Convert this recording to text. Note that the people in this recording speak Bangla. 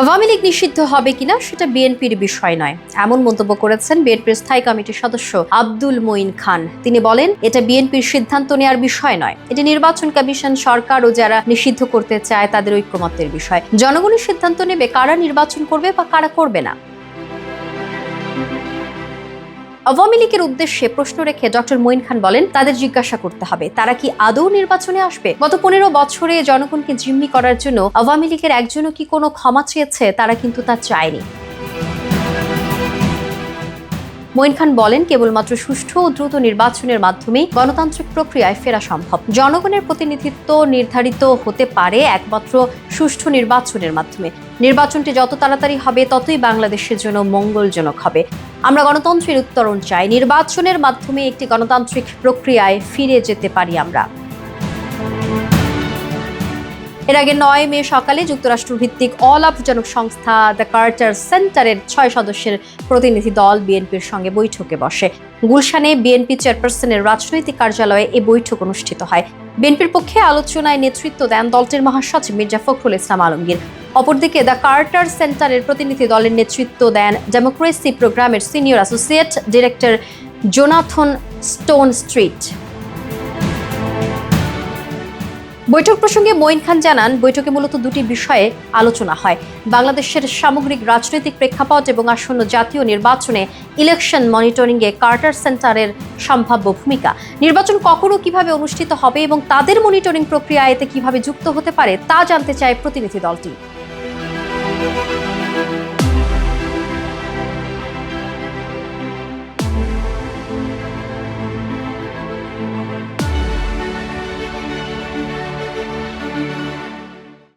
আওয়ামী লীগ নিষিদ্ধ হবে কিনা সেটা বিএনপির বিষয় নয়, এমন মন্তব্য করেছেন বিএনপির স্থায়ী কমিটির সদস্য আব্দুল মঈন খান। তিনি বলেন, এটা বিএনপির সিদ্ধান্ত নেওয়ার বিষয় নয়, এটি নির্বাচন কমিশন, সরকার ও যারা নিষিদ্ধ করতে চায় তাদের ঐক্যমত্যের বিষয়। জনগণের সিদ্ধান্ত নেবে কারা নির্বাচন করবে বা কারা করবে না। আওয়ামী লীগের উদ্দেশ্যে প্রশ্ন রেখে ডক্টর মঈন খান বলেন, তাদের জিজ্ঞাসা করতে হবে তারা কি আদৌ নির্বাচনে আসবে। গত 15 বছরে জনগণকে জিম্মি করার জন্য আওয়ামী লীগের একজনও কি কোনো ক্ষমা চেয়েছে? তারা কিন্তু তা চায়নি। মঈন খান বলেন, কেবলমাত্র সুষ্ঠু ও দ্রুত নির্বাচনের মাধ্যমেই গণতান্ত্রিক প্রক্রিয়ায় ফেরা সম্ভব। জনগণের প্রতিনিধিত্ব নির্ধারিত হতে পারে একমাত্র সুষ্ঠু নির্বাচনের মাধ্যমে। নির্বাচনটি যত তাড়াতাড়ি হবে ততই বাংলাদেশের জন্য মঙ্গলজনক হবে। আমরা গণতন্ত্রের উত্তরণ চাই, নির্বাচনের মাধ্যমে একটি গণতান্ত্রিক প্রক্রিয়ায় ফিরে যেতে পারি আমরা। এর আগে 9 মে সকালে যুক্তরাষ্ট্র ভিত্তিক অলাভজনক সংস্থা দ্য কার্টার সেন্টারের 6 সদস্যের প্রতিনিধি দল বিএনপির সঙ্গে বৈঠকে বসে। গুলশানে বিএনপি চেয়ারপারসনের রাজনৈতিক কার্যালয়ে এই বৈঠক অনুষ্ঠিত হয়। বিএনপির পক্ষে আলোচনায় নেতৃত্ব দেন দলটির মহাসচিব মির্জা ফখরুল ইসলাম আলমগীর। অপরদিকে দ্য কার্টার সেন্টারের প্রতিনিধি দলের নেতৃত্ব দেন ডেমোক্রেসি প্রোগ্রামের senior associate director Jonathan stone street. বৈঠক প্রসঙ্গে মঈন খান জানান, বৈঠকে মূলত দুটি বিষয়ে আলোচনা হয়: বাংলাদেশের সামগ্রিক রাজনৈতিক প্রেক্ষাপট এবং আসন্ন জাতীয় নির্বাচনে ইলেকশন মনিটরিংয়ে কার্টার সেন্টারের সম্ভাব্য ভূমিকা। নির্বাচন কখন ও কিভাবে অনুষ্ঠিত হবে এবং তাদের মনিটরিং প্রক্রিয়া এতে কিভাবে যুক্ত হতে পারে তা জানতে চায় প্রতিনিধি দলটি।